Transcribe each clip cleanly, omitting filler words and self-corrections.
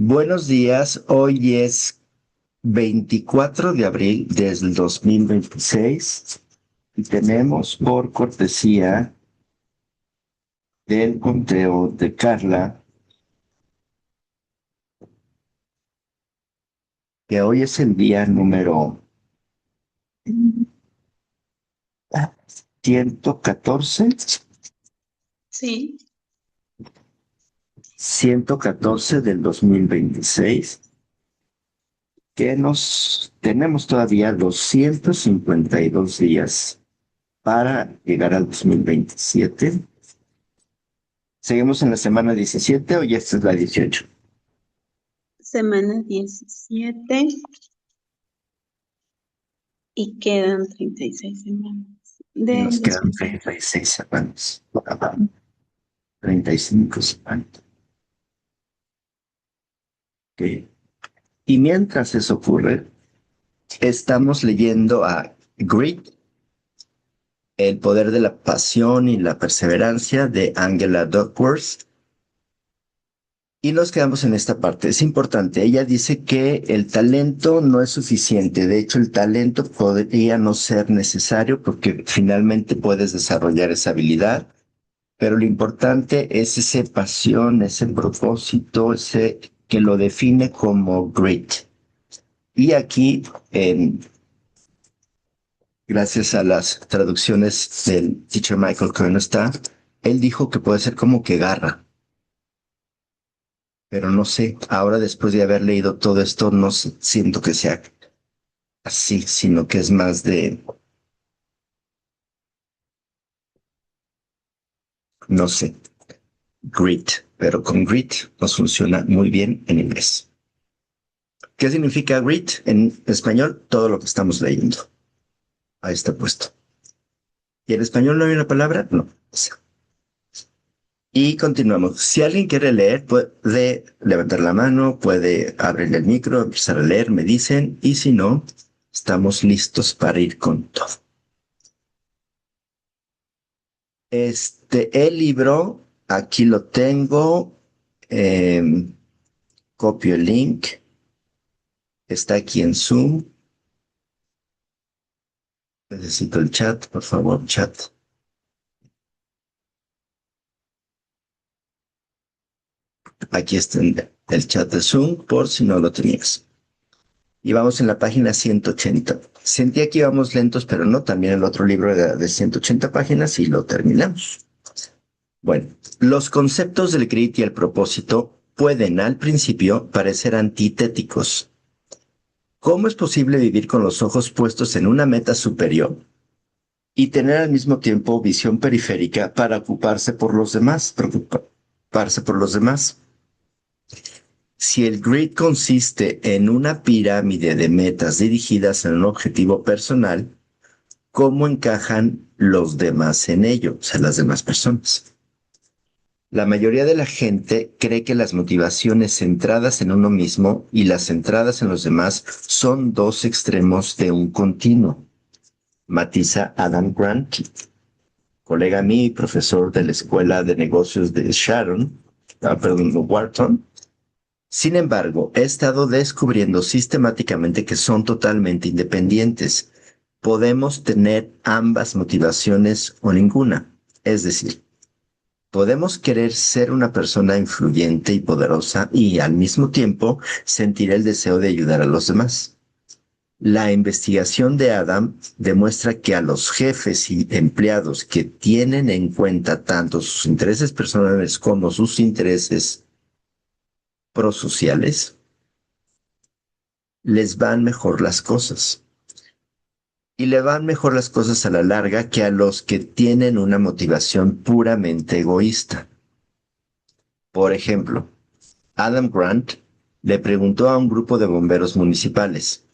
Buenos días, hoy es 24 de abril del 2026 y tenemos por cortesía del conteo de Carla que hoy es el día número 114, Sí, 114 del 2026, que nos tenemos todavía 252 días para llegar al 2027. Seguimos en la semana 17, hoy esta es la 18. semana 17 y quedan 36 semanas Y nos del quedan 2020. 36 semanas. 35 semanas. Ok. Y mientras eso ocurre, estamos leyendo a Grit, El poder de la pasión y la perseverancia de Angela Duckworth. Y nos quedamos en esta parte. Es importante. Ella dice que el talento no es suficiente. De hecho, el talento podría no ser necesario porque finalmente puedes desarrollar esa habilidad. Pero lo importante es ese pasión, ese propósito, ese que lo define como grit. Y aquí, gracias a las traducciones del teacher Michael Kern está, él dijo que puede ser como que garra, pero no sé, ahora después de haber leído todo esto, no siento que sea así, sino que es más de, no sé, grit, pero con grit nos funciona muy bien en inglés. ¿Qué significa grit en español? Todo lo que estamos leyendo. Ahí está puesto. ¿Y en español no hay una palabra? No. Y continuamos. Si alguien quiere leer, puede levantar la mano, puede abrir el micro, empezar a leer, me dicen, y si no, estamos listos para ir con todo. El libro, aquí lo tengo, copio el link, está aquí en Zoom. Necesito el chat, por favor, chat. Aquí está el chat de Zoom, por si no lo tenías. Y vamos en la página 180. Sentía que íbamos lentos, pero no, también el otro libro era de 180 páginas y lo terminamos. Bueno, los conceptos del grit y el propósito pueden al principio parecer antitéticos. ¿Cómo es posible vivir con los ojos puestos en una meta superior y tener al mismo tiempo visión periférica para ocuparse por los demás, preocuparse por los demás? Si el grid consiste en una pirámide de metas dirigidas en un objetivo personal, ¿cómo encajan los demás en ello? O sea, las demás personas. La mayoría de la gente cree que las motivaciones centradas en uno mismo y las centradas en los demás son dos extremos de un continuo. Matiza Adam Grant, colega mío y profesor de la Escuela de Negocios de Wharton. Sin embargo, he estado descubriendo sistemáticamente que son totalmente independientes. Podemos tener ambas motivaciones o ninguna. Es decir, podemos querer ser una persona influyente y poderosa y al mismo tiempo sentir el deseo de ayudar a los demás. La investigación de Adam demuestra que a los jefes y empleados que tienen en cuenta tanto sus intereses personales como sus intereses prosociales, les van mejor las cosas. Y le van mejor las cosas a la larga que a los que tienen una motivación puramente egoísta. Por ejemplo, Adam Grant le preguntó a un grupo de bomberos municipales,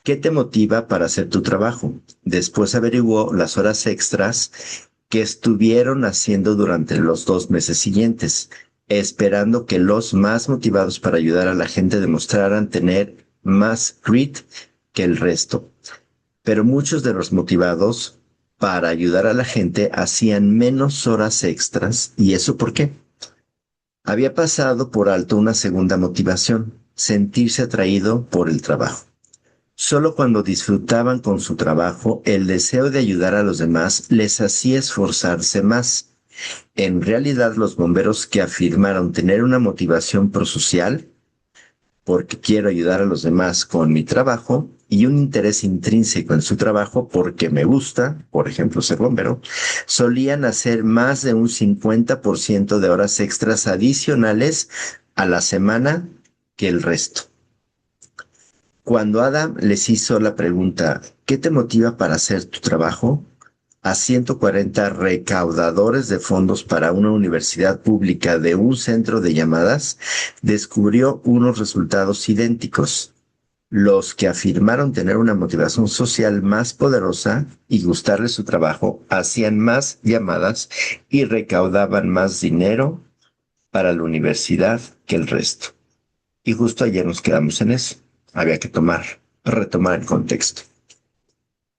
¿qué te motiva para hacer tu trabajo? Después averiguó las horas extras que estuvieron haciendo durante los 2 meses siguientes, esperando que los más motivados para ayudar a la gente demostraran tener más grit que el resto. Pero muchos de los motivados para ayudar a la gente hacían menos horas extras. ¿Y eso por qué? Había pasado por alto una segunda motivación, sentirse atraído por el trabajo. Solo cuando disfrutaban con su trabajo, el deseo de ayudar a los demás les hacía esforzarse más. En realidad, los bomberos que afirmaron tener una motivación prosocial, porque quiero ayudar a los demás con mi trabajo, y un interés intrínseco en su trabajo porque me gusta, por ejemplo, ser bombero, solían hacer más de un 50% de horas extras adicionales a la semana que el resto. Cuando Adam les hizo la pregunta, ¿qué te motiva para hacer tu trabajo? A 140 recaudadores de fondos para una universidad pública de un centro de llamadas, descubrió unos resultados idénticos. Los que afirmaron tener una motivación social más poderosa y gustarle su trabajo, hacían más llamadas y recaudaban más dinero para la universidad que el resto. Y justo ayer nos quedamos en eso. Había que retomar el contexto.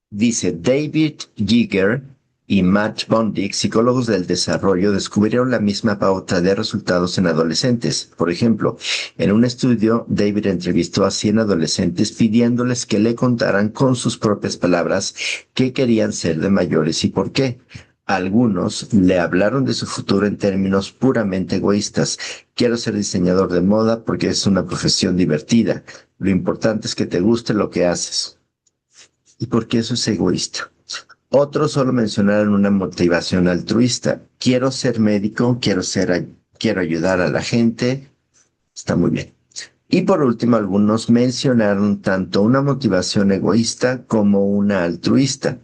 Dice David Giger y Matt Bondick, psicólogos del desarrollo, descubrieron la misma pauta de resultados en adolescentes. Por ejemplo, en un estudio, David entrevistó a 100 adolescentes pidiéndoles que le contaran con sus propias palabras qué querían ser de mayores y por qué. Algunos le hablaron de su futuro en términos puramente egoístas. Quiero ser diseñador de moda porque es una profesión divertida. Lo importante es que te guste lo que haces. ¿Y por qué eso es egoísta? Otros solo mencionaron una motivación altruista. Quiero ser médico, quiero ayudar a la gente. Está muy bien. Y por último, algunos mencionaron tanto una motivación egoísta como una altruista.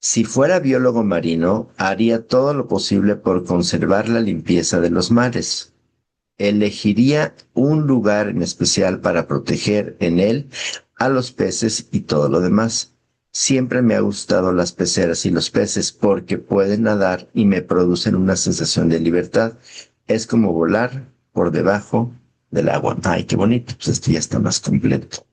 Si fuera biólogo marino, haría todo lo posible por conservar la limpieza de los mares. Elegiría un lugar en especial para proteger en él a los peces y todo lo demás. Siempre me ha gustado las peceras y los peces porque pueden nadar y me producen una sensación de libertad. Es como volar por debajo del agua. Ay, qué bonito. Pues esto ya está más completo.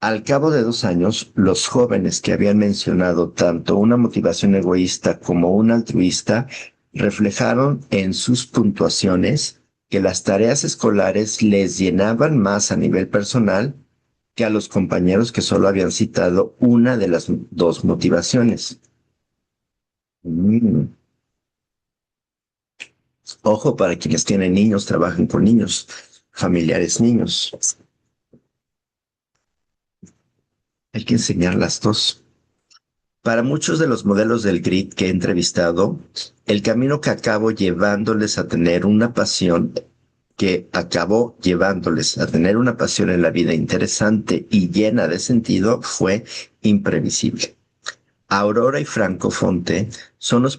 Al cabo de 2 años, los jóvenes que habían mencionado tanto una motivación egoísta como una altruista reflejaron en sus puntuaciones que las tareas escolares les llenaban más a nivel personal que a los compañeros que solo habían citado una de las dos motivaciones. Mm. Ojo para quienes tienen niños, trabajan con niños, familiares niños. Hay que enseñar las dos. Para muchos de los modelos del grid que he entrevistado, el camino que acabó llevándoles a tener una pasión en la vida interesante y llena de sentido fue imprevisible. Aurora y Franco Fonte son los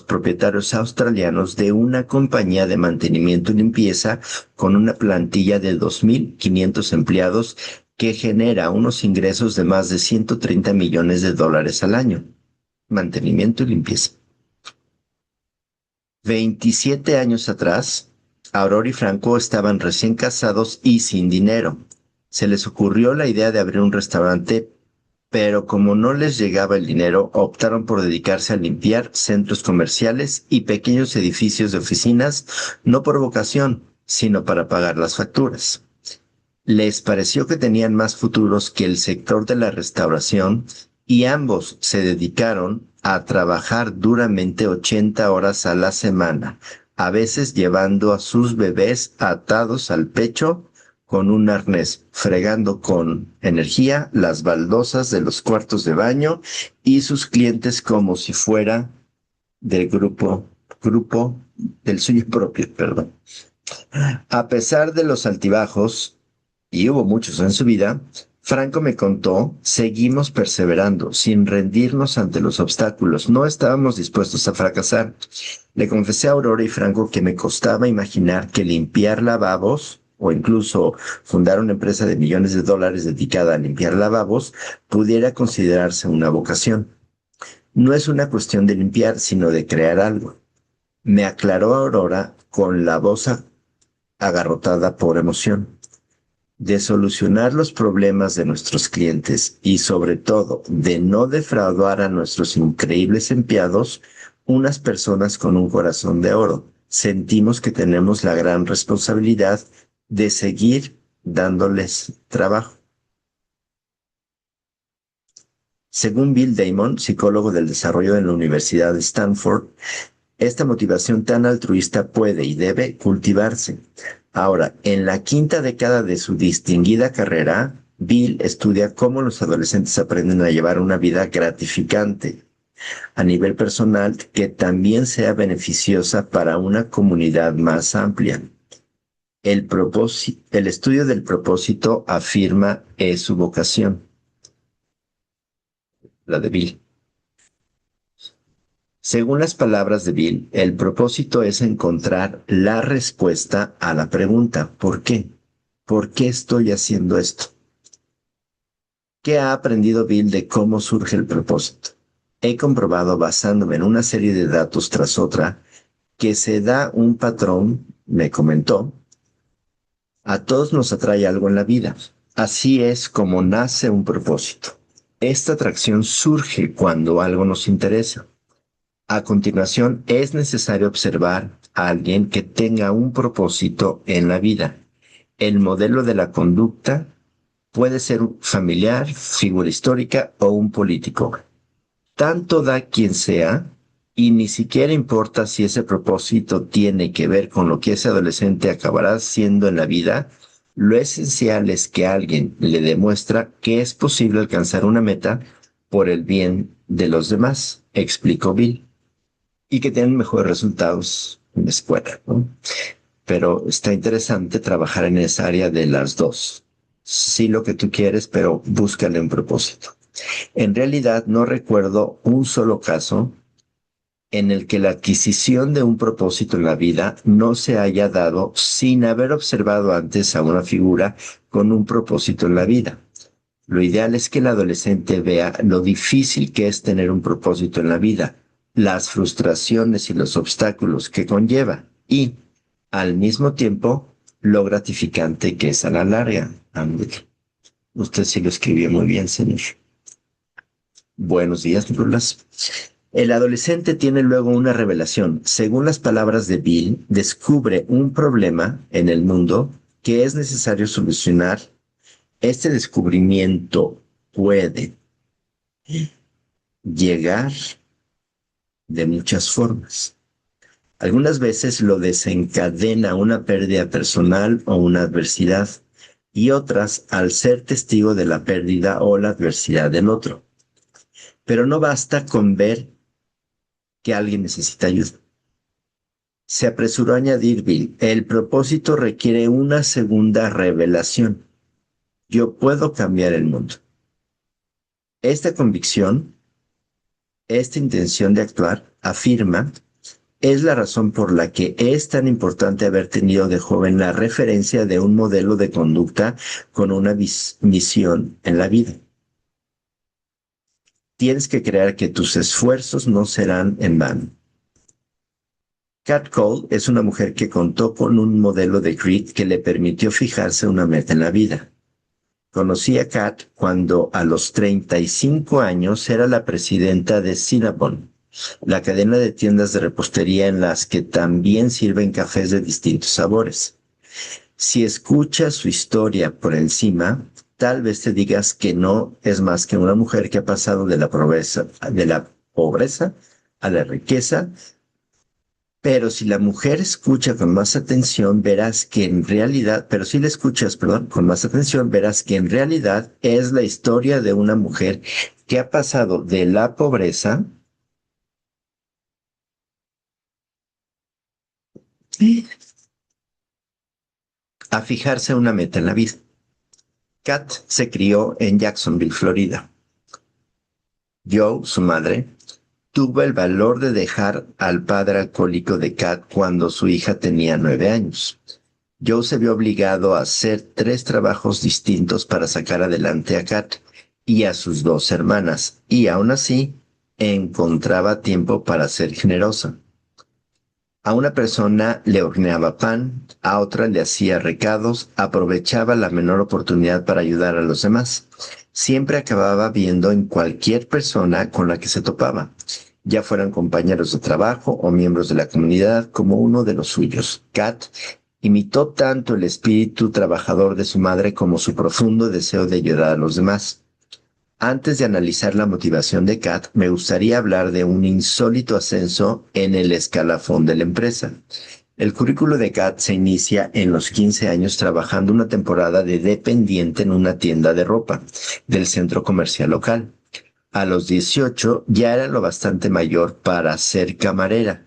propietarios australianos de una compañía de mantenimiento y limpieza con una plantilla de 2.500 empleados que genera unos ingresos de más de $130 millones al año. Mantenimiento y limpieza. 27 años atrás, Aurora y Franco estaban recién casados y sin dinero. Se les ocurrió la idea de abrir un restaurante, pero como no les llegaba el dinero, optaron por dedicarse a limpiar centros comerciales y pequeños edificios de oficinas, no por vocación, sino para pagar las facturas. Les pareció que tenían más futuros que el sector de la restauración y ambos se dedicaron a trabajar duramente 80 horas a la semana, a veces llevando a sus bebés atados al pecho con un arnés, fregando con energía las baldosas de los cuartos de baño y sus clientes como si fuera del grupo del suyo propio, perdón. A pesar de los altibajos, y hubo muchos en su vida, Franco me contó, seguimos perseverando, sin rendirnos ante los obstáculos. No estábamos dispuestos a fracasar. Le confesé a Aurora y Franco que me costaba imaginar que limpiar lavabos, o incluso fundar una empresa de millones de dólares dedicada a limpiar lavabos, pudiera considerarse una vocación. No es una cuestión de limpiar, sino de crear algo. Me aclaró Aurora con la voz agarrotada por emoción. De solucionar los problemas de nuestros clientes y sobre todo de no defraudar a nuestros increíbles empleados, unas personas con un corazón de oro. Sentimos que tenemos la gran responsabilidad de seguir dándoles trabajo. Según Bill Damon, psicólogo del desarrollo en la Universidad de Stanford, esta motivación tan altruista puede y debe cultivarse. Ahora, en la quinta década de su distinguida carrera, Bill estudia cómo los adolescentes aprenden a llevar una vida gratificante a nivel personal que también sea beneficiosa para una comunidad más amplia. El estudio del propósito afirma es su vocación, la de Bill. Según las palabras de Bill, el propósito es encontrar la respuesta a la pregunta ¿por qué? ¿Por qué estoy haciendo esto? ¿Qué ha aprendido Bill de cómo surge el propósito? He comprobado, basándome en una serie de datos tras otra, que se da un patrón, me comentó. A todos nos atrae algo en la vida. Así es como nace un propósito. Esta atracción surge cuando algo nos interesa. A continuación, es necesario observar a alguien que tenga un propósito en la vida. El modelo de la conducta puede ser un familiar, figura histórica o un político. Tanto da quien sea, y ni siquiera importa si ese propósito tiene que ver con lo que ese adolescente acabará siendo en la vida, lo esencial es que alguien le demuestra que es posible alcanzar una meta por el bien de los demás, explicó Bill, y que tienen mejores resultados en la escuela, ¿no? Pero está interesante trabajar en esa área de las dos. Sí lo que tú quieres, pero búscale un propósito. En realidad no recuerdo un solo caso en el que la adquisición de un propósito en la vida no se haya dado sin haber observado antes a una figura con un propósito en la vida. Lo ideal es que el adolescente vea lo difícil que es tener un propósito en la vida, las frustraciones y los obstáculos que conlleva y, al mismo tiempo, lo gratificante que es a la larga. Usted sí lo escribió muy bien, señor. Buenos días, Nicolás. El adolescente tiene luego una revelación. Según las palabras de Bill, descubre un problema en el mundo que es necesario solucionar. Este descubrimiento puede llegar de muchas formas. Algunas veces lo desencadena una pérdida personal o una adversidad, y otras al ser testigo de la pérdida o la adversidad del otro. Pero no basta con ver que alguien necesita ayuda. Se apresuró a añadir Bill, el propósito requiere una segunda revelación. Yo puedo cambiar el mundo. Esta convicción, esta intención de actuar, afirma, es la razón por la que es tan importante haber tenido de joven la referencia de un modelo de conducta con una misión en la vida. Tienes que creer que tus esfuerzos no serán en vano. Kat Cole es una mujer que contó con un modelo de grit que le permitió fijarse una meta en la vida. Conocí a Kat cuando a los 35 años era la presidenta de Cinnabon, la cadena de tiendas de repostería en las que también sirven cafés de distintos sabores. Si escuchas su historia por encima, tal vez te digas que no es más que una mujer que ha pasado de la pobreza a la riqueza. Pero si la mujer escucha con más atención, verás que en realidad, pero si la escuchas, perdón, con más atención, verás que en realidad es la historia de una mujer que ha pasado de la pobreza a fijarse una meta en la vida. Kat se crió en Jacksonville, Florida. Joe, su madre, tuvo el valor de dejar al padre alcohólico de Kat cuando su hija tenía 9 años. Joe se vio obligado a hacer 3 trabajos distintos para sacar adelante a Kat y a sus 2 hermanas, y aún así encontraba tiempo para ser generosa. A una persona le horneaba pan, a otra le hacía recados, aprovechaba la menor oportunidad para ayudar a los demás. Siempre acababa viendo en cualquier persona con la que se topaba. ya fueran compañeros de trabajo o miembros de la comunidad, como uno de los suyos. Kat imitó tanto el espíritu trabajador de su madre como su profundo deseo de ayudar a los demás. Antes de analizar la motivación de Kat, me gustaría hablar de un insólito ascenso en el escalafón de la empresa. El currículo de Kat se inicia en los 15 años trabajando una temporada de dependiente en una tienda de ropa del centro comercial local. A los 18 ya era lo bastante mayor para ser camarera.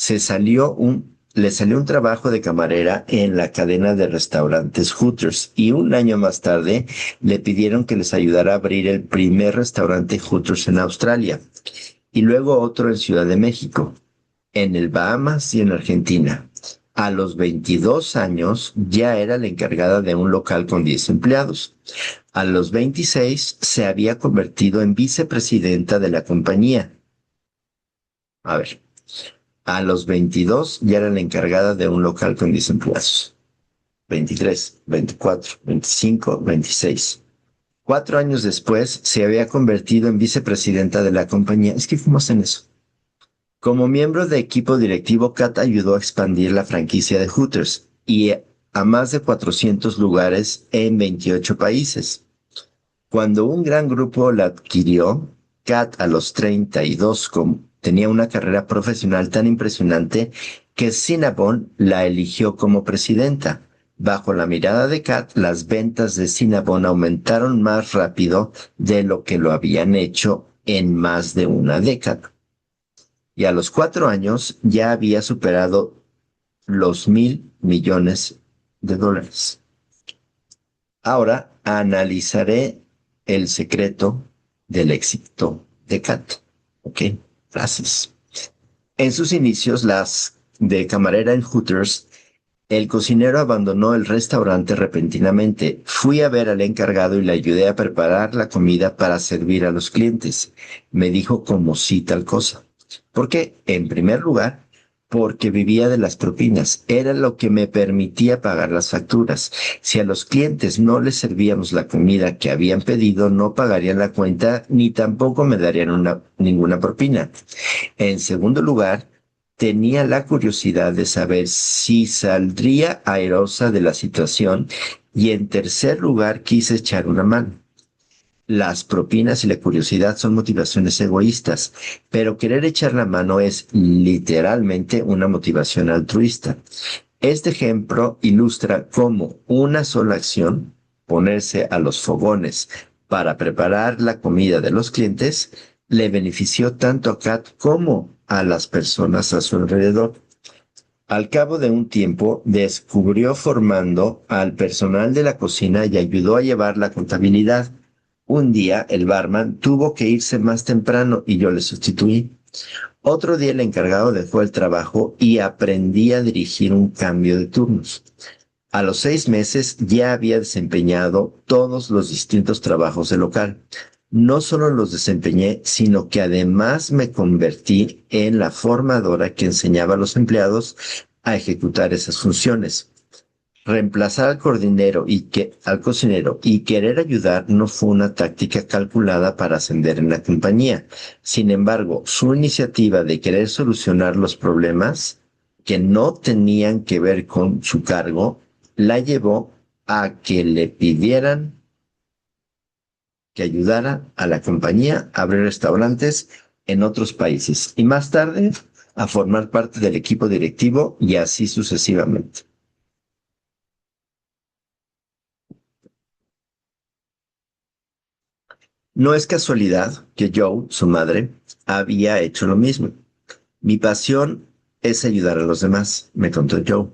Le salió un trabajo de camarera en la cadena de restaurantes Hooters y un año más tarde le pidieron que les ayudara a abrir el primer restaurante Hooters en Australia y luego otro en Ciudad de México, en el Bahamas y en Argentina. A los 22 años ya era la encargada de un local con 10 empleados. A los 26 se había convertido en vicepresidenta de la compañía. A ver, a los 22 ya era la encargada de un local con 10 empleados. 23, 24, 25, 26. 4 años después se había convertido en vicepresidenta de la compañía. Es que fuimos en eso. Como miembro de equipo directivo, Kat ayudó a expandir la franquicia de Hooters y a más de 400 lugares en 28 países. Cuando un gran grupo la adquirió, Kat a los 32 tenía una carrera profesional tan impresionante que Cinnabon la eligió como presidenta. Bajo la mirada de Kat, las ventas de Cinnabon aumentaron más rápido de lo que lo habían hecho en más de una década. Y a los 4 años ya había superado los $1,000 millones. Ahora analizaré el secreto del éxito de Kat. Ok, gracias. En sus inicios, las de camarera en Hooters, el cocinero abandonó el restaurante repentinamente. Fui a ver al encargado y le ayudé a preparar la comida para servir a los clientes. Me dijo como sí tal cosa. ¿Por qué? En primer lugar, porque vivía de las propinas. Era lo que me permitía pagar las facturas. Si a los clientes no les servíamos la comida que habían pedido, no pagarían la cuenta ni tampoco me darían ninguna propina. En segundo lugar, tenía la curiosidad de saber si saldría airosa de la situación y en tercer lugar quise echar una mano. Las propinas y la curiosidad son motivaciones egoístas, pero querer echar la mano es literalmente una motivación altruista. Este ejemplo ilustra cómo una sola acción, ponerse a los fogones para preparar la comida de los clientes, le benefició tanto a Kat como a las personas a su alrededor. Al cabo de un tiempo, descubrió formando al personal de la cocina y ayudó a llevar la contabilidad. Un día, el barman tuvo que irse más temprano y yo le sustituí. Otro día, el encargado dejó el trabajo y aprendí a dirigir un cambio de turnos. A los 6 meses ya había desempeñado todos los distintos trabajos del local. No solo los desempeñé, sino que además me convertí en la formadora que enseñaba a los empleados a ejecutar esas funciones. Reemplazar al cocinero y querer ayudar no fue una táctica calculada para ascender en la compañía. Sin embargo, su iniciativa de querer solucionar los problemas que no tenían que ver con su cargo la llevó a que le pidieran que ayudara a la compañía a abrir restaurantes en otros países y más tarde a formar parte del equipo directivo y así sucesivamente. No es casualidad que Joe, su madre, había hecho lo mismo. Mi pasión es ayudar a los demás, me contó Joe.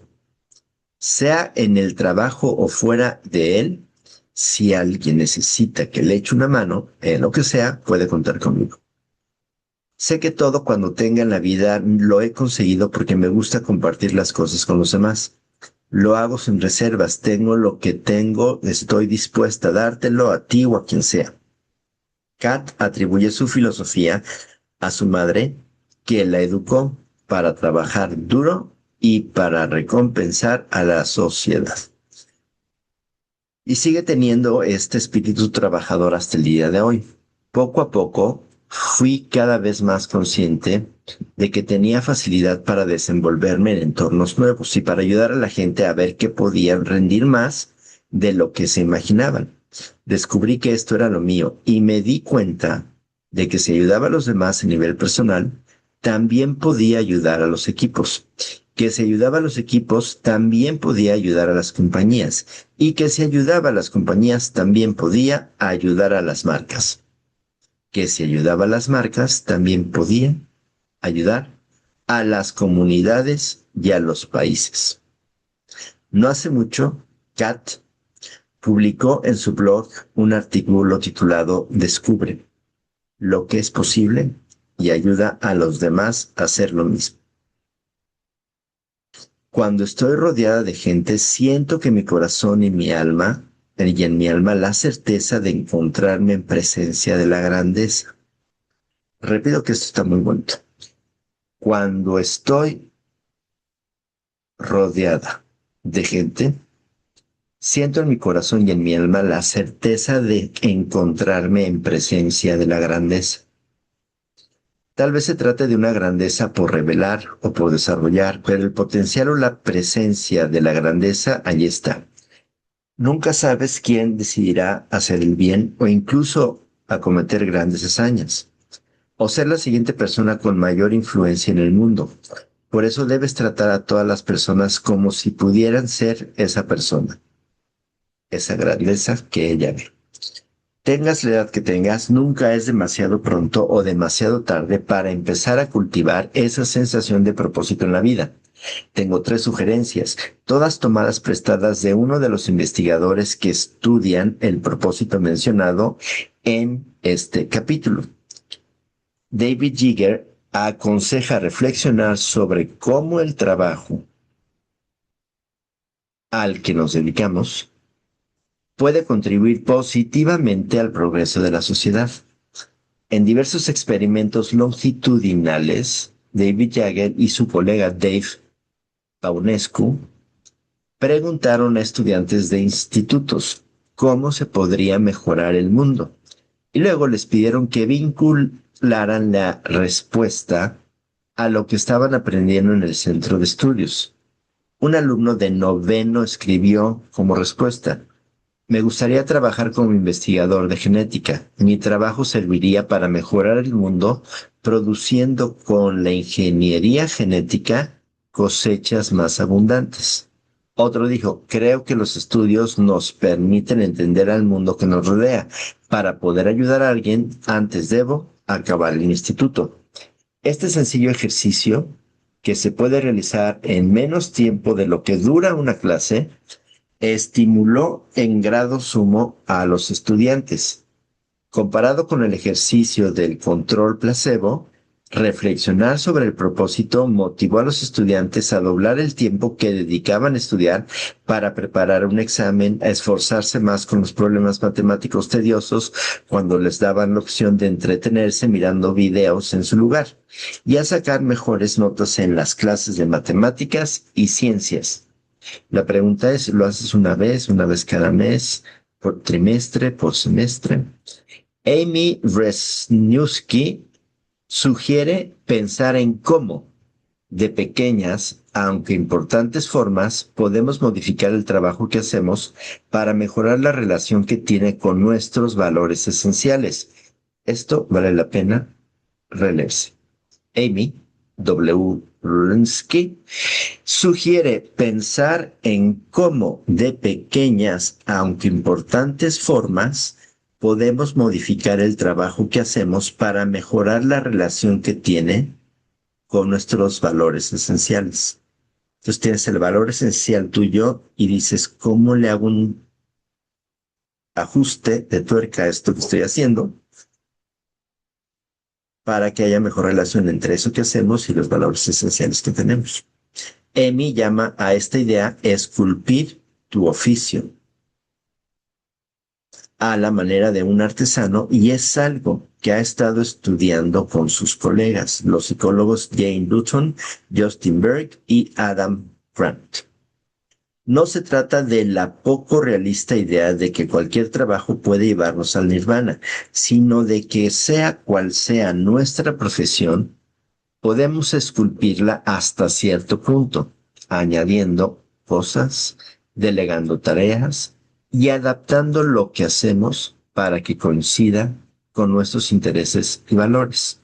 Sea en el trabajo o fuera de él, si alguien necesita que le eche una mano, en lo que sea, puede contar conmigo. Sé que todo cuando tenga en la vida lo he conseguido porque me gusta compartir las cosas con los demás. Lo hago sin reservas, tengo lo que tengo, estoy dispuesta a dártelo a ti o a quien sea. Kat atribuye su filosofía a su madre, que la educó para trabajar duro y para recompensar a la sociedad. Y sigue teniendo este espíritu trabajador hasta el día de hoy. Poco a poco fui cada vez más consciente de que tenía facilidad para desenvolverme en entornos nuevos y para ayudar a la gente a ver que podían rendir más de lo que se imaginaban. Descubrí que esto era lo mío y me di cuenta de que si ayudaba a los demás a nivel personal, también podía ayudar a los equipos. Que si ayudaba a los equipos, también podía ayudar a las compañías. Y que si ayudaba a las compañías, también podía ayudar a las marcas. Que si ayudaba a las marcas, también podía ayudar a las comunidades y a los países. No hace mucho, Kat publicó en su blog un artículo titulado Descubre lo que es posible y ayuda a los demás a hacer lo mismo. Cuando estoy rodeada de gente, siento que mi corazón y en mi alma la certeza de encontrarme en presencia de la grandeza. Repito que esto está muy bonito. Cuando estoy rodeada de gente, siento en mi corazón y en mi alma la certeza de encontrarme en presencia de la grandeza. Tal vez se trate de una grandeza por revelar o por desarrollar, pero el potencial o la presencia de la grandeza allí está. Nunca sabes quién decidirá hacer el bien o incluso acometer grandes hazañas, o ser la siguiente persona con mayor influencia en el mundo. Por eso debes tratar a todas las personas como si pudieran ser esa persona, esa grandeza que ella ve. Tengas la edad que tengas, nunca es demasiado pronto o demasiado tarde para empezar a cultivar esa sensación de propósito en la vida. Tengo 3 sugerencias, todas tomadas prestadas de uno de los investigadores que estudian el propósito mencionado en este capítulo. David Jigger aconseja reflexionar sobre cómo el trabajo al que nos dedicamos puede contribuir positivamente al progreso de la sociedad. En diversos experimentos longitudinales, David Jagger y su colega Dave Paunescu preguntaron a estudiantes de institutos cómo se podría mejorar el mundo y luego les pidieron que vincularan la respuesta a lo que estaban aprendiendo en el centro de estudios. Un alumno de 9º escribió como respuesta: me gustaría trabajar como investigador de genética. Mi trabajo serviría para mejorar el mundo produciendo con la ingeniería genética cosechas más abundantes. Otro dijo, creo que los estudios nos permiten entender al mundo que nos rodea. Para poder ayudar a alguien, antes debo acabar el instituto. Este sencillo ejercicio, que se puede realizar en menos tiempo de lo que dura una clase, estimuló en grado sumo a los estudiantes. Comparado con el ejercicio del control placebo, reflexionar sobre el propósito motivó a los estudiantes a doblar el tiempo que dedicaban a estudiar para preparar un examen, a esforzarse más con los problemas matemáticos tediosos cuando les daban la opción de entretenerse mirando videos en su lugar, y a sacar mejores notas en las clases de matemáticas y ciencias. La pregunta es, ¿lo haces una vez cada mes, por trimestre, por semestre? Amy Wrzesniewski sugiere pensar en cómo, de pequeñas, aunque importantes formas, podemos modificar el trabajo que hacemos para mejorar la relación que tiene con nuestros valores esenciales. Esto vale la pena releerse. Amy W. Wrzesniewski sugiere pensar en cómo de pequeñas, aunque importantes formas, podemos modificar el trabajo que hacemos para mejorar la relación que tiene con nuestros valores esenciales. Entonces tienes el valor esencial tuyo y dices, ¿cómo le hago un ajuste de tuerca a esto que estoy haciendo para que haya mejor relación entre eso que hacemos y los valores esenciales que tenemos? Amy llama a esta idea esculpir tu oficio a la manera de un artesano, y es algo que ha estado estudiando con sus colegas, los psicólogos Jane Dutton, Justin Berg y Adam Grant. No se trata de la poco realista idea de que cualquier trabajo puede llevarnos al nirvana, sino de que sea cual sea nuestra profesión, podemos esculpirla hasta cierto punto, añadiendo cosas, delegando tareas y adaptando lo que hacemos para que coincida con nuestros intereses y valores.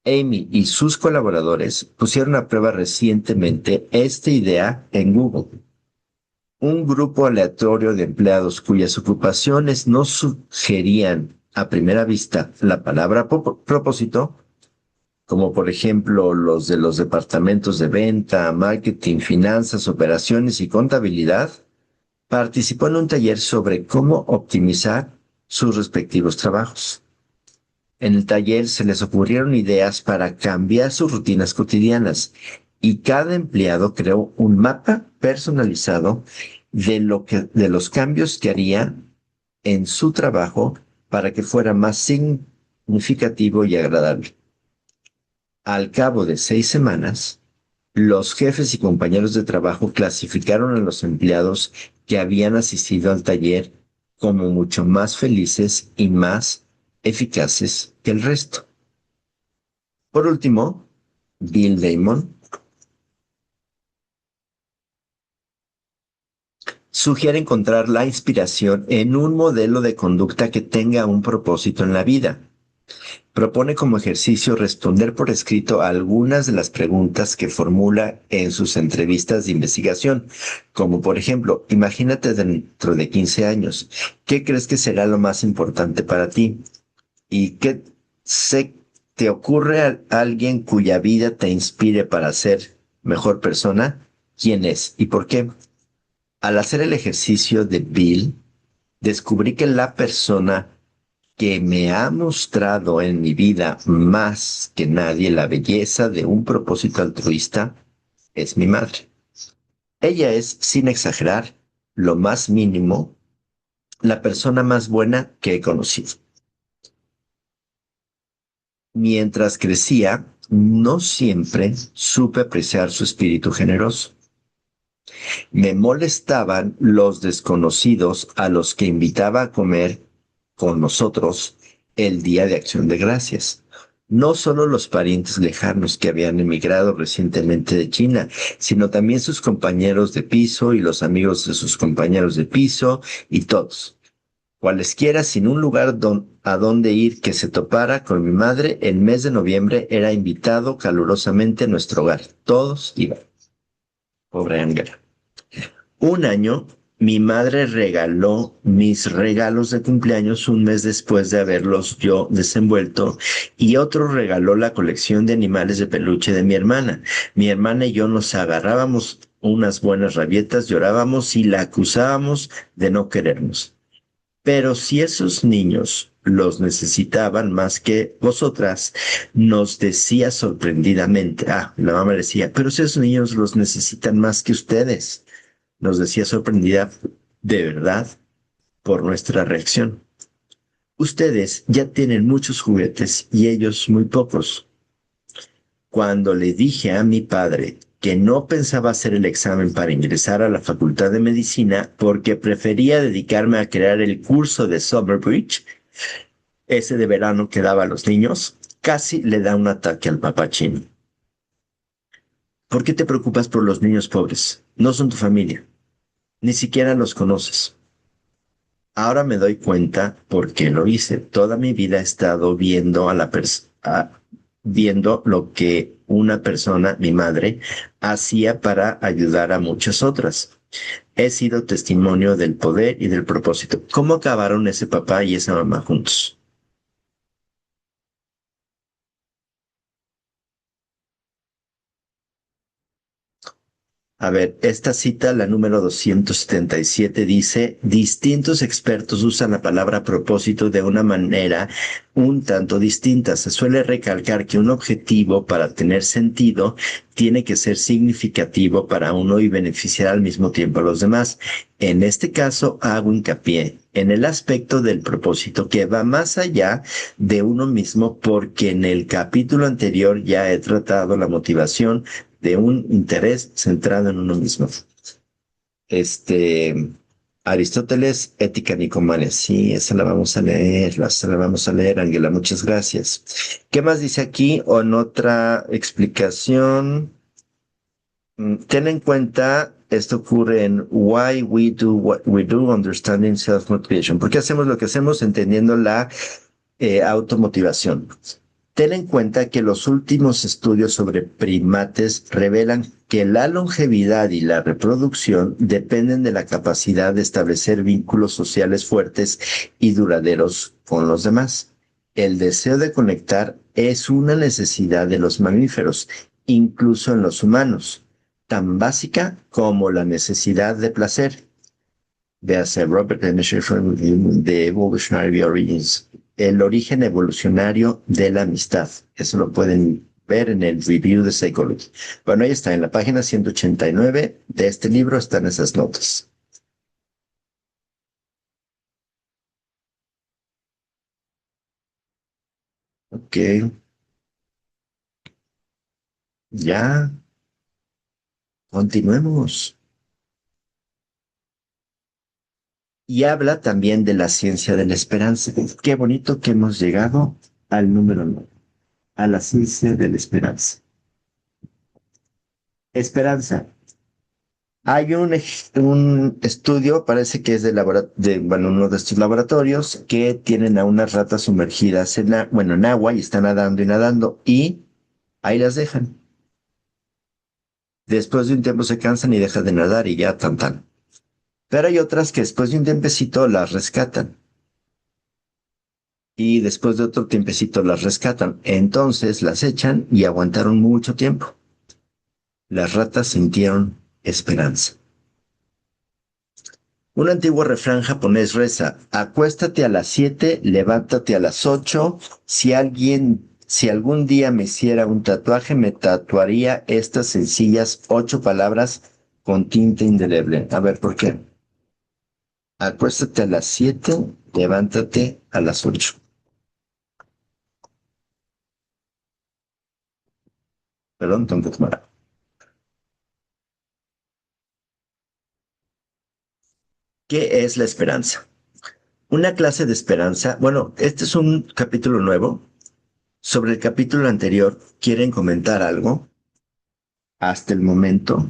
Amy y sus colaboradores pusieron a prueba recientemente esta idea en Google. Un grupo aleatorio de empleados cuyas ocupaciones no sugerían a primera vista la palabra propósito, como por ejemplo los de los departamentos de venta, marketing, finanzas, operaciones y contabilidad, participó en un taller sobre cómo optimizar sus respectivos trabajos. En el taller se les ocurrieron ideas para cambiar sus rutinas cotidianas y cada empleado creó un mapa personalizado de los cambios que haría en su trabajo para que fuera más significativo y agradable. Al cabo de 6 semanas, los jefes y compañeros de trabajo clasificaron a los empleados que habían asistido al taller como mucho más felices y más eficaces que el resto. Por último, Bill Damon sugiere encontrar la inspiración en un modelo de conducta que tenga un propósito en la vida. Propone como ejercicio responder por escrito a algunas de las preguntas que formula en sus entrevistas de investigación, como por ejemplo, imagínate dentro de 15 años, ¿qué crees que será lo más importante para ti? ¿Y qué se te ocurre a alguien cuya vida te inspire para ser mejor persona? ¿Quién es y por qué? Al hacer el ejercicio de Bill, descubrí que la persona que me ha mostrado en mi vida más que nadie la belleza de un propósito altruista es mi madre. Ella es, sin exagerar, lo más mínimo, la persona más buena que he conocido. Mientras crecía, no siempre supe apreciar su espíritu generoso. Me molestaban los desconocidos a los que invitaba a comer con nosotros el Día de Acción de Gracias. No solo los parientes lejanos que habían emigrado recientemente de China, sino también sus compañeros de piso y los amigos de sus compañeros de piso y todos. Cualesquiera sin un lugar a donde ir que se topara con mi madre, el mes de noviembre era invitado calurosamente a nuestro hogar. Todos iban. Pobre Ángela. Un año, mi madre regaló mis regalos de cumpleaños un mes después de haberlos yo desenvuelto y otro regaló la colección de animales de peluche de mi hermana. Mi hermana y yo nos agarrábamos unas buenas rabietas, llorábamos y la acusábamos de no querernos. Pero si esos niños los necesitaban más que vosotras, nos decía sorprendidamente, la mamá decía, pero si esos niños los necesitan más que ustedes, nos decía sorprendida de verdad por nuestra reacción. Ustedes ya tienen muchos juguetes y ellos muy pocos. Cuando le dije a mi padre que no pensaba hacer el examen para ingresar a la Facultad de Medicina porque prefería dedicarme a crear el curso de Summerbridge, ese de verano que daba a los niños, casi le da un ataque al papá chino. ¿Por qué te preocupas por los niños pobres? No son tu familia. Ni siquiera los conoces. Ahora me doy cuenta por qué lo hice. Toda mi vida he estado viendo viendo lo que una persona, mi madre, hacía para ayudar a muchas otras. He sido testimonio del poder y del propósito. ¿Cómo acabaron ese papá y esa mamá juntos? A ver, esta cita, la número 277, dice, distintos expertos usan la palabra propósito de una manera un tanto distinta. Se suele recalcar que un objetivo, para tener sentido, tiene que ser significativo para uno y beneficiar al mismo tiempo a los demás. En este caso, hago hincapié en el aspecto del propósito que va más allá de uno mismo, porque en el capítulo anterior ya he tratado la motivación de un interés centrado en uno mismo. Este, Aristóteles, Ética Nicomanes. Sí, esa la vamos a leer, esa la vamos a leer, Ángela, muchas gracias. ¿Qué más dice aquí? O en otra explicación, ten en cuenta, esto ocurre en Why We Do What We Do, Understanding Self-Motivation. ¿Por qué hacemos lo que hacemos? Entendiendo la automotivación. Ten en cuenta que los últimos estudios sobre primates revelan que la longevidad y la reproducción dependen de la capacidad de establecer vínculos sociales fuertes y duraderos con los demás. El deseo de conectar es una necesidad de los mamíferos, incluso en los humanos, tan básica como la necesidad de placer. Véase Robert M. Schaeffer de Evolutionary Origins, el origen evolucionario de la amistad. Eso lo pueden ver en el Review de Psychology. Bueno, ahí está, en la página 189 de este libro están esas notas. Ok, ya, continuemos. Y habla también de la ciencia de la esperanza. Qué bonito que hemos llegado al número 9, a la ciencia de la esperanza. Esperanza. Hay un estudio, parece que es bueno, uno de estos laboratorios, que tienen a unas ratas sumergidas en agua y están nadando y nadando y ahí las dejan. Después de un tiempo se cansan y dejan de nadar y ya tan. Pero hay otras que después de un tiempecito las rescatan y después de otro tiempecito las rescatan. Entonces las echan y aguantaron mucho tiempo. Las ratas sintieron esperanza. Un antiguo refrán japonés reza: acuéstate a las 7, levántate a las 8. Si algún día me hiciera un tatuaje, me tatuaría estas sencillas 8 palabras con tinta indeleble. A ver, ¿por qué? Acuéstate a las 7, levántate a las 8. Perdón, tonto tomar. ¿Qué es la esperanza? Una clase de esperanza. Bueno, este es un capítulo nuevo. Sobre el capítulo anterior, ¿quieren comentar algo? Hasta el momento.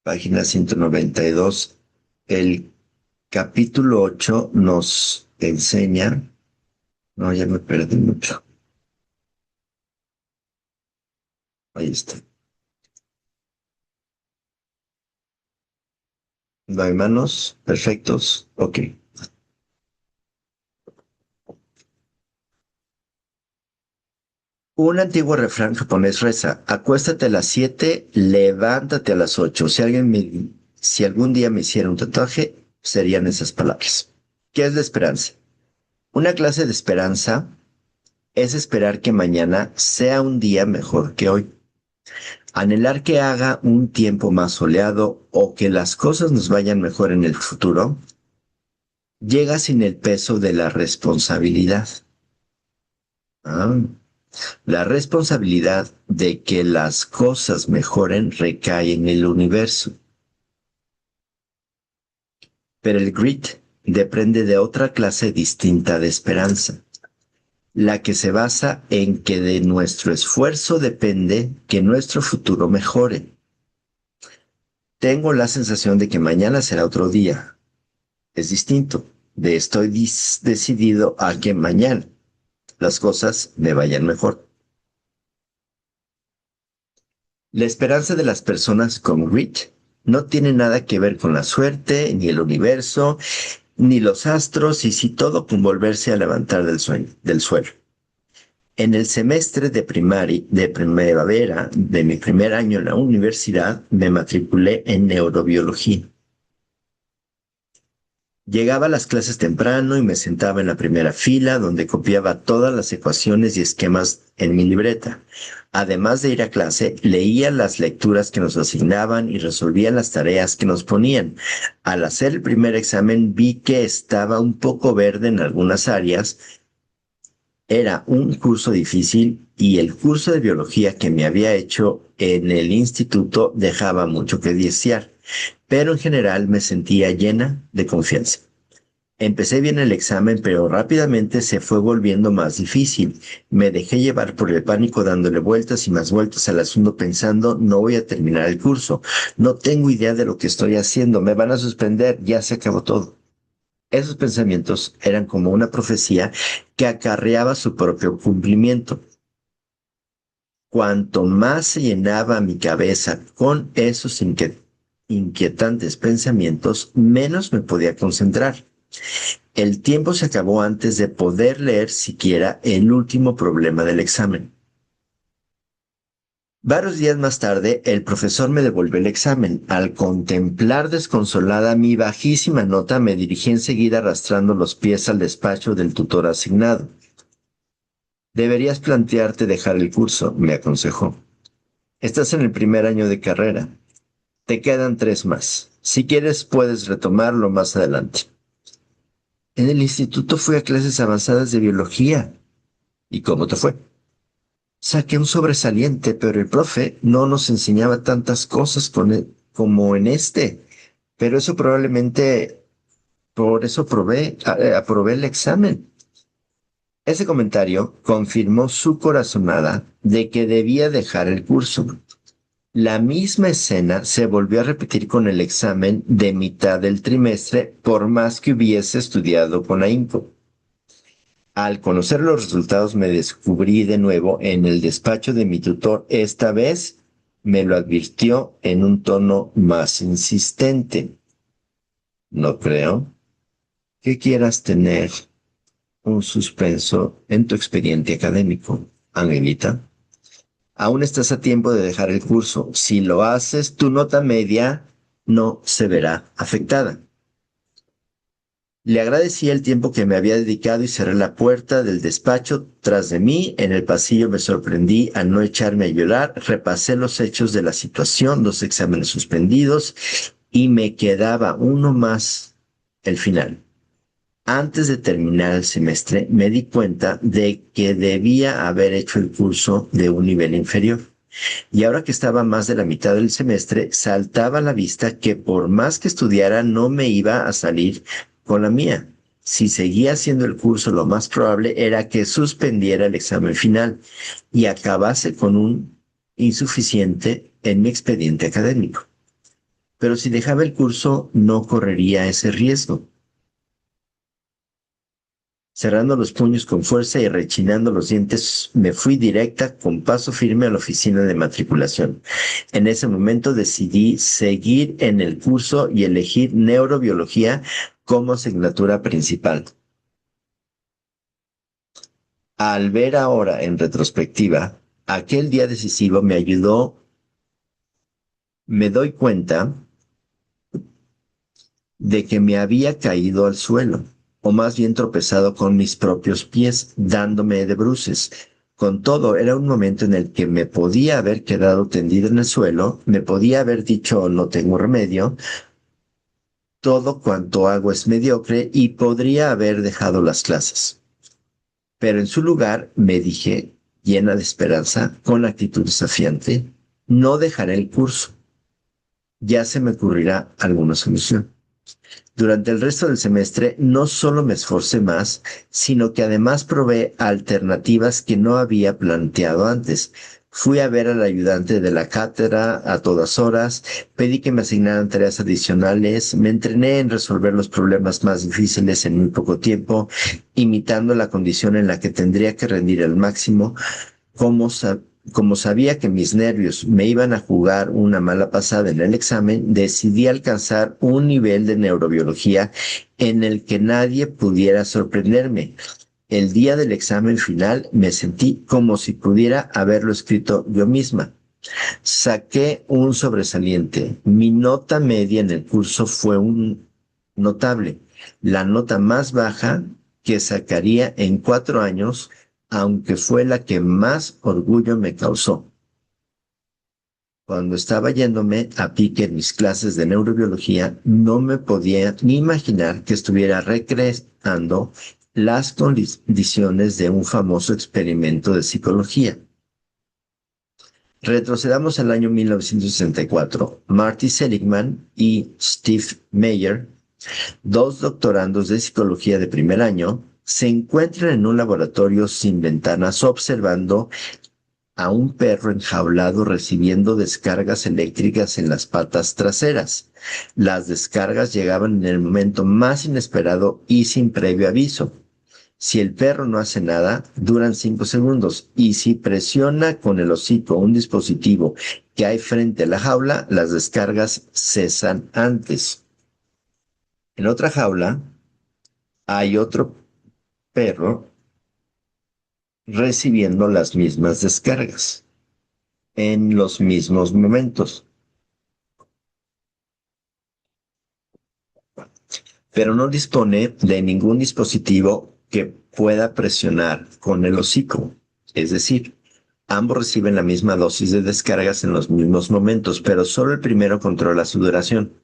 Página 192. El capítulo 8 nos enseña. No, ya me perdí mucho. Ahí está. ¿No hay manos? Perfectos. Ok. Un antiguo refrán japonés reza: acuéstate a las 7, levántate a las 8. Si algún día me hiciera un tatuaje, serían esas palabras. ¿Qué es la esperanza? Una clase de esperanza es esperar que mañana sea un día mejor que hoy. Anhelar que haga un tiempo más soleado o que las cosas nos vayan mejor en el futuro, llega sin el peso de la responsabilidad. Ah, la responsabilidad de que las cosas mejoren recae en el universo. Pero el grit depende de otra clase distinta de esperanza, la que se basa en que de nuestro esfuerzo depende que nuestro futuro mejore. Tengo la sensación de que mañana será otro día. Es distinto. Estoy decidido a que mañana las cosas me vayan mejor. La esperanza de las personas con grit no tiene nada que ver con la suerte, ni el universo, ni los astros, y si todo con volverse a levantar del suelo. En el semestre de primavera de mi primer año en la universidad, me matriculé en neurobiología. Llegaba a las clases temprano y me sentaba en la primera fila donde copiaba todas las ecuaciones y esquemas en mi libreta. Además de ir a clase, leía las lecturas que nos asignaban y resolvía las tareas que nos ponían. Al hacer el primer examen vi que estaba un poco verde en algunas áreas Era un curso difícil y el curso de biología que me había hecho en el instituto dejaba mucho que desear, pero en general me sentía llena de confianza. Empecé bien el examen, pero rápidamente se fue volviendo más difícil. Me dejé llevar por el pánico dándole vueltas y más vueltas al asunto pensando, no voy a terminar el curso, no tengo idea de lo que estoy haciendo, me van a suspender, ya se acabó todo. Esos pensamientos eran como una profecía que acarreaba su propio cumplimiento. Cuanto más se llenaba mi cabeza con esos inquietantes pensamientos, menos me podía concentrar. El tiempo se acabó antes de poder leer siquiera el último problema del examen. Varios días más tarde, el profesor me devolvió el examen. Al contemplar desconsolada mi bajísima nota, me dirigí enseguida arrastrando los pies al despacho del tutor asignado. Deberías plantearte dejar el curso, me aconsejó. Estás en el primer año de carrera. Te quedan 3 más. Si quieres, puedes retomarlo más adelante. En el instituto fui a clases avanzadas de biología. ¿Y cómo te fue? Saqué un sobresaliente, pero el profe no nos enseñaba tantas cosas como en este. Pero eso probablemente, por eso aprobé el examen. Ese comentario confirmó su corazonada de que debía dejar el curso. La misma escena se volvió a repetir con el examen de mitad del trimestre, por más que hubiese estudiado con ahínco. Al conocer los resultados me descubrí de nuevo en el despacho de mi tutor. Esta vez me lo advirtió en un tono más insistente. No creo que quieras tener un suspenso en tu expediente académico, Angelita. Aún estás a tiempo de dejar el curso. Si lo haces, tu nota media no se verá afectada. Le agradecí el tiempo que me había dedicado y cerré la puerta del despacho tras de mí. En el pasillo me sorprendí al no echarme a llorar. Repasé los hechos de la situación, 2 exámenes suspendidos y me quedaba uno más, el final. Antes de terminar el semestre me di cuenta de que debía haber hecho el curso de un nivel inferior. Y ahora que estaba más de la mitad del semestre, saltaba a la vista que por más que estudiara no me iba a salir con la mía. Si seguía haciendo el curso, lo más probable era que suspendiera el examen final y acabase con un insuficiente en mi expediente académico. Pero si dejaba el curso, no correría ese riesgo. Cerrando los puños con fuerza y rechinando los dientes, me fui directa con paso firme a la oficina de matriculación. En ese momento decidí seguir en el curso y elegir neurobiología como asignatura principal. Al ver ahora en retrospectiva, aquel día decisivo me ayudó, me doy cuenta de que me había caído al suelo, o más bien tropezado con mis propios pies, dándome de bruces. Con todo, era un momento en el que me podía haber quedado tendido en el suelo, me podía haber dicho no tengo remedio, todo cuanto hago es mediocre y podría haber dejado las clases. Pero en su lugar me dije, llena de esperanza, con actitud desafiante, no dejaré el curso. Ya se me ocurrirá alguna solución. Durante el resto del semestre no solo me esforcé más, sino que además probé alternativas que no había planteado antes. Fui a ver al ayudante de la cátedra a todas horas, pedí que me asignaran tareas adicionales, me entrené en resolver los problemas más difíciles en muy poco tiempo, imitando la condición en la que tendría que rendir al máximo, como, como sabía que mis nervios me iban a jugar una mala pasada en el examen, decidí alcanzar un nivel de neurobiología en el que nadie pudiera sorprenderme. El día del examen final me sentí como si pudiera haberlo escrito yo misma. Saqué un sobresaliente. Mi nota media en el curso fue un notable, la nota más baja que sacaría en 4 años, aunque fue la que más orgullo me causó. Cuando estaba yéndome a pique en mis clases de neurobiología, no me podía ni imaginar que estuviera recreando las condiciones de un famoso experimento de psicología. Retrocedamos al año 1964. Marty Seligman y Steve Meyer, dos doctorandos de psicología de primer año, se encuentran en un laboratorio sin ventanas observando a un perro enjaulado recibiendo descargas eléctricas en las patas traseras. Las descargas llegaban en el momento más inesperado y sin previo aviso. Si el perro no hace nada, duran 5 segundos, y si presiona con el hocico un dispositivo que hay frente a la jaula, las descargas cesan antes. En otra jaula hay otro perro recibiendo las mismas descargas en los mismos momentos, pero no dispone de ningún dispositivo que pueda presionar con el hocico. Es decir, ambos reciben la misma dosis de descargas en los mismos momentos, pero solo el primero controla su duración.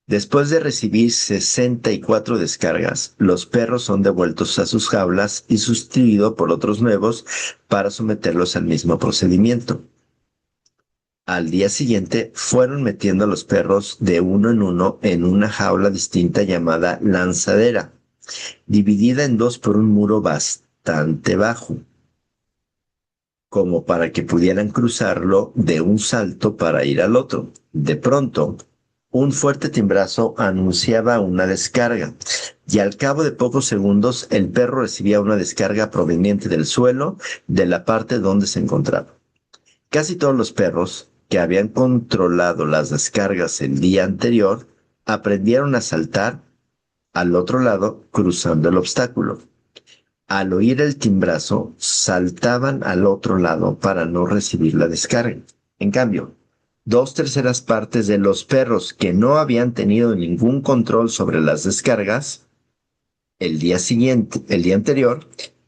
Después de recibir 64 descargas, los perros son devueltos a sus jaulas y sustituidos por otros nuevos para someterlos al mismo procedimiento. Al día siguiente, fueron metiendo a los perros de uno en una jaula distinta llamada lanzadera, dividida en dos por un muro bastante bajo, como para que pudieran cruzarlo de un salto para ir al otro. De pronto, un fuerte timbrazo anunciaba una descarga, y al cabo de pocos segundos el perro recibía una descarga proveniente del suelo de la parte donde se encontraba. Casi todos los perros que habían controlado las descargas el día anterior aprendieron a saltar al otro lado cruzando el obstáculo. Al oír el timbrazo, saltaban al otro lado para no recibir la descarga. En cambio, 2/3 partes de los perros que no habían tenido ningún control sobre las descargas el día anterior,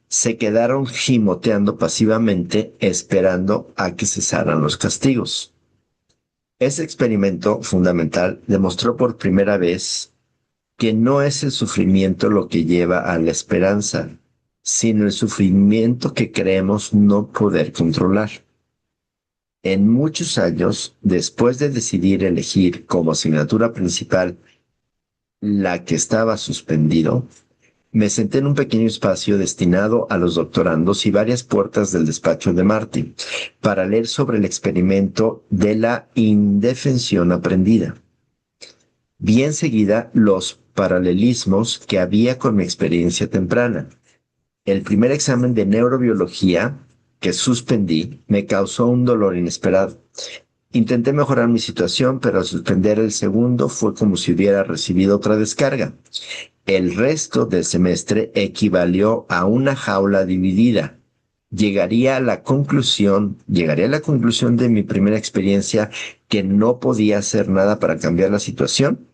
se quedaron gimoteando pasivamente esperando a que cesaran los castigos. Ese experimento fundamental demostró por primera vez que no es el sufrimiento lo que lleva a la esperanza, sino el sufrimiento que creemos no poder controlar. En muchos años, después de decidir elegir como asignatura principal la que estaba suspendido, me senté en un pequeño espacio destinado a los doctorandos y varias puertas del despacho de Marty para leer sobre el experimento de la indefensión aprendida. Vi enseguida los paralelismos que había con mi experiencia temprana. El primer examen de neurobiología que suspendí me causó un dolor inesperado. Intenté mejorar mi situación, pero al suspender el segundo fue como si hubiera recibido otra descarga. El resto del semestre equivalió a una jaula dividida. Llegaría a la conclusión de mi primera experiencia que no podía hacer nada para cambiar la situación.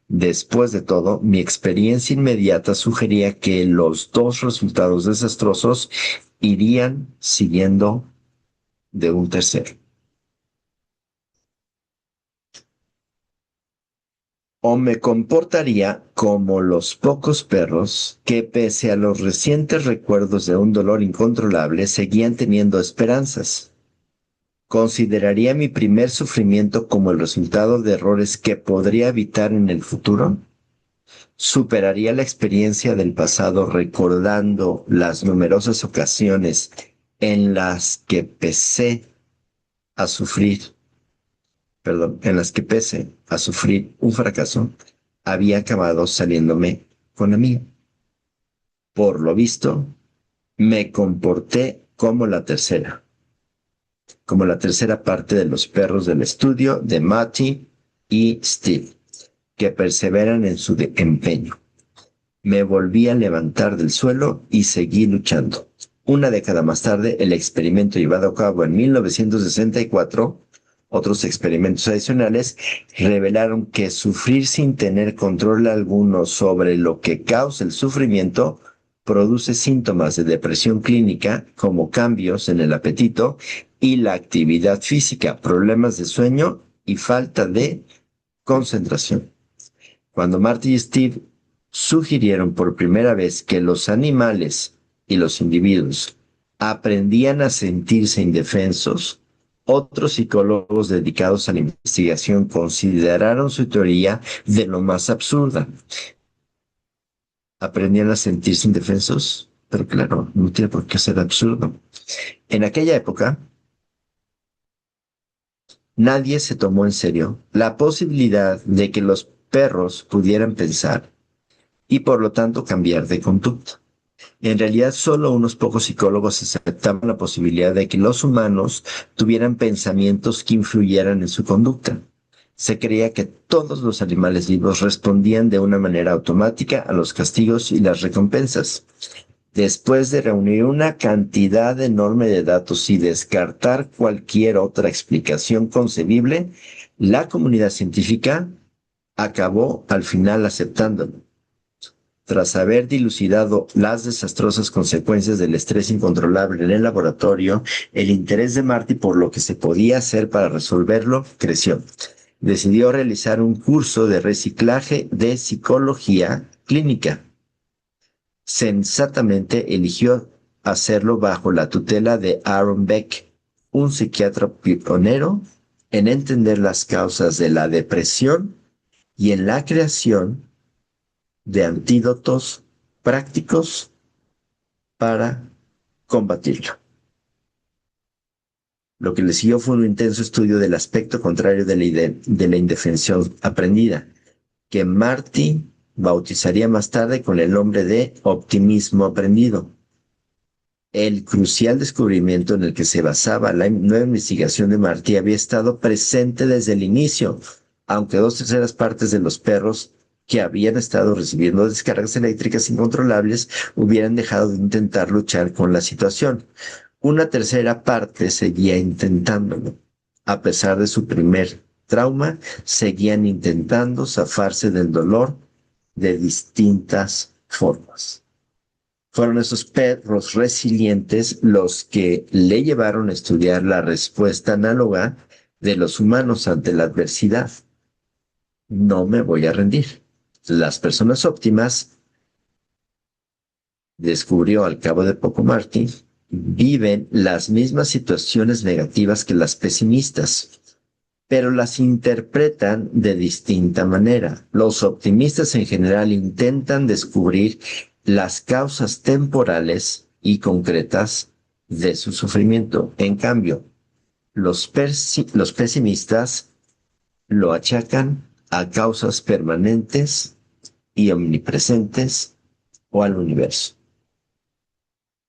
Después de todo, mi experiencia inmediata sugería que los dos resultados desastrosos irían siguiendo de un tercero. O me comportaría como los pocos perros que, pese a los recientes recuerdos de un dolor incontrolable, seguían teniendo esperanzas. ¿Consideraría mi primer sufrimiento como el resultado de errores que podría evitar en el futuro? ¿Superaría la experiencia del pasado recordando las numerosas ocasiones en las que pese a sufrir un fracaso, había acabado saliéndome con la mía? Por lo visto, me comporté como la tercera parte de los perros del estudio de Marty y Steve, que perseveran en su empeño. Me volví a levantar del suelo y seguí luchando. Una década más tarde, el experimento llevado a cabo en 1964, otros experimentos adicionales, revelaron que sufrir sin tener control alguno sobre lo que causa el sufrimiento produce síntomas de depresión clínica como cambios en el apetito y la actividad física, problemas de sueño y falta de concentración. Cuando Marty y Steve sugirieron por primera vez que los animales y los individuos aprendían a sentirse indefensos, otros psicólogos dedicados a la investigación consideraron su teoría de lo más absurda. ¿Aprendían a sentirse indefensos? Pero claro, no tiene por qué ser absurdo. En aquella época, nadie se tomó en serio la posibilidad de que los perros pudieran pensar y por lo tanto cambiar de conducta. En realidad, solo unos pocos psicólogos aceptaban la posibilidad de que los humanos tuvieran pensamientos que influyeran en su conducta. Se creía que todos los animales vivos respondían de una manera automática a los castigos y las recompensas. Después de reunir una cantidad enorme de datos y descartar cualquier otra explicación concebible, la comunidad científica acabó al final aceptándolo. Tras haber dilucidado las desastrosas consecuencias del estrés incontrolable en el laboratorio, el interés de Marty por lo que se podía hacer para resolverlo creció. Decidió realizar un curso de reciclaje de psicología clínica. Sensatamente eligió hacerlo bajo la tutela de Aaron Beck, un psiquiatra pionero en entender las causas de la depresión y en la creación de antídotos prácticos para combatirlo. Lo que le siguió fue un intenso estudio del aspecto contrario de la indefensión aprendida, que Marty bautizaría más tarde con el nombre de optimismo aprendido. El crucial descubrimiento en el que se basaba la nueva investigación de Marty había estado presente desde el inicio, aunque 2/3 de los perros que habían estado recibiendo descargas eléctricas incontrolables hubieran dejado de intentar luchar con la situación. Una tercera parte seguía intentándolo. A pesar de su primer trauma, seguían intentando zafarse del dolor de distintas formas. Fueron esos perros resilientes los que le llevaron a estudiar la respuesta análoga de los humanos ante la adversidad. No me voy a rendir. Las personas óptimas, descubrió al cabo de poco Marty, viven las mismas situaciones negativas que las pesimistas, pero las interpretan de distinta manera. Los optimistas en general intentan descubrir las causas temporales y concretas de su sufrimiento. En cambio, los pesimistas lo achacan a causas permanentes y omnipresentes o al universo.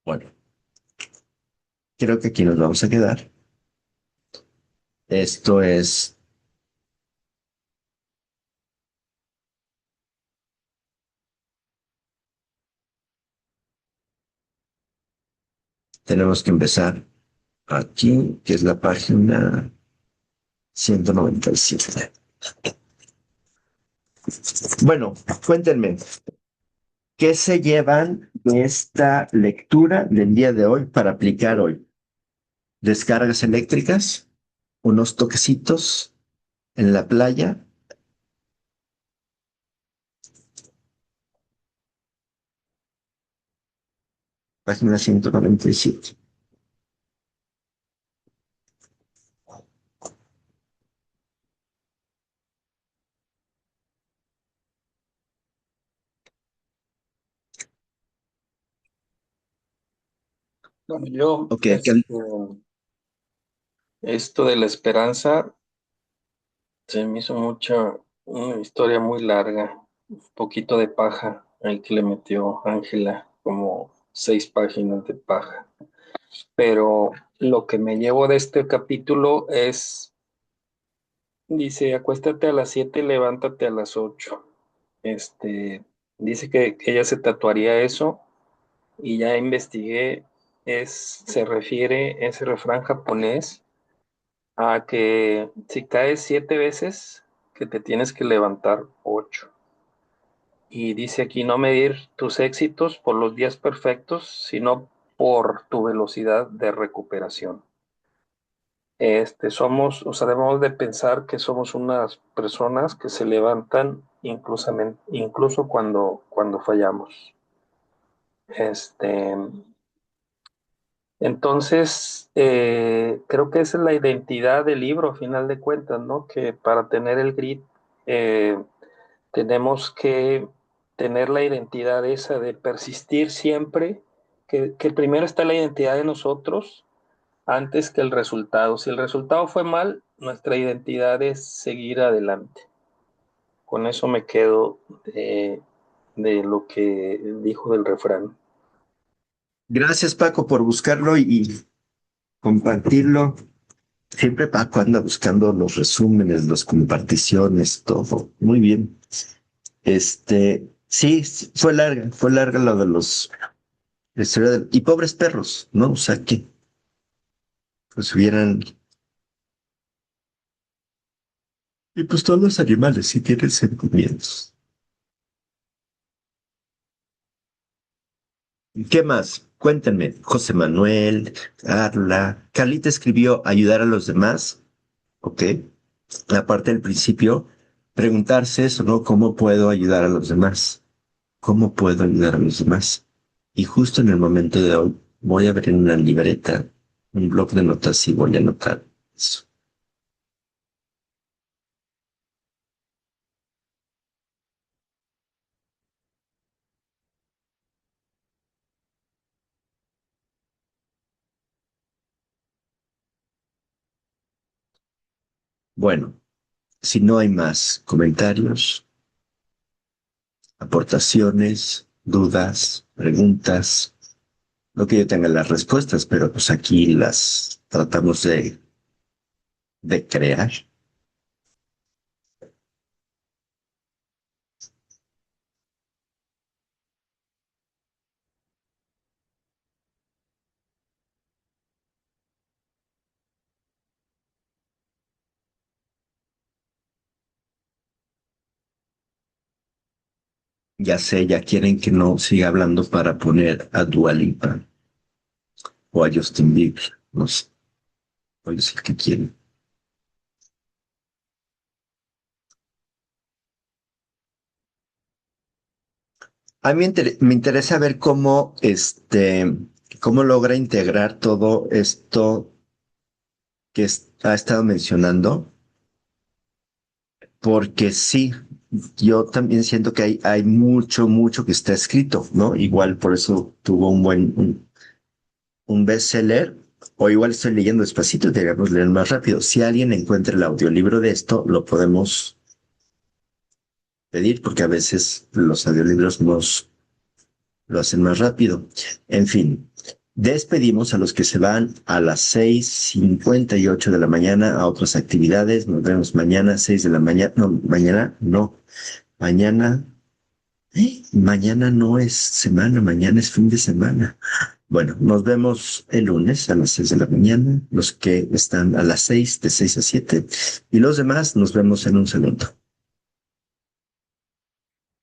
Bueno, creo que aquí nos vamos a quedar. Esto es, tenemos que empezar aquí, que es la página 197. Bueno, cuéntenme, ¿qué se llevan de esta lectura del día de hoy para aplicar hoy? Descargas eléctricas, unos toquecitos en la playa. Página 197. Bueno, yo, Ok, esto de la esperanza se me hizo una historia muy larga, un poquito de paja, el que le metió Ángela, como 6 páginas de paja. Pero lo que me llevo de este capítulo es, dice, acuéstate a las 7, levántate a las 8. Dice que ella se tatuaría eso y ya investigué, se refiere ese refrán japonés a que si caes 7 veces, que te tienes que levantar 8. Y dice aquí no medir tus éxitos por los días perfectos, sino por tu velocidad de recuperación. Somos, o sea, debemos de pensar que somos unas personas que se levantan incluso cuando fallamos. Este, entonces, creo que esa es la identidad del libro, a final de cuentas, ¿no? Que para tener el grit, eh, tenemos que tener la identidad esa de persistir siempre, que primero está la identidad de nosotros antes que el resultado. Si el resultado fue mal, nuestra identidad es seguir adelante. Con eso me quedo de lo que dijo del refrán. Gracias, Paco, por buscarlo y compartirlo. Siempre Paco anda buscando los resúmenes, las comparticiones, todo. Muy bien. Sí, fue larga lo de la historia y pobres perros, ¿no? O sea, que pues hubieran, y pues todos los animales sí tienen sentimientos. ¿Qué más? Cuéntenme, José Manuel, Carla. Carlita escribió ayudar a los demás, ¿ok? Aparte del principio, preguntarse eso, ¿no? ¿Cómo puedo ayudar a los demás? ¿Cómo puedo ayudar a los demás? Y justo en el momento de hoy voy a abrir una libreta, un bloc de notas y voy a anotar eso. Bueno, si no hay más comentarios, aportaciones, dudas, preguntas, no que yo tenga las respuestas, pero pues aquí las tratamos de crear. Ya sé, ya quieren que no siga hablando para poner a Dua Lipa o a Justin Bieber, no sé, cuál es el que quieren. A mí me interesa ver cómo logra integrar todo esto que ha estado mencionando, porque sí, yo también siento que hay mucho, mucho que está escrito, ¿no? Igual por eso tuvo un bestseller, o igual estoy leyendo despacito, deberíamos leer más rápido. Si alguien encuentra el audiolibro de esto, lo podemos pedir, porque a veces los audiolibros nos lo hacen más rápido. En fin, despedimos a los que se van a las 6:58 de la mañana a otras actividades. Nos vemos mañana, 6 de la mañana. No, mañana no. Mañana, mañana no es semana, mañana es fin de semana. Bueno, nos vemos el lunes a las 6 de la mañana, los que están a las 6, de 6 a 7, y los demás nos vemos en un segundo.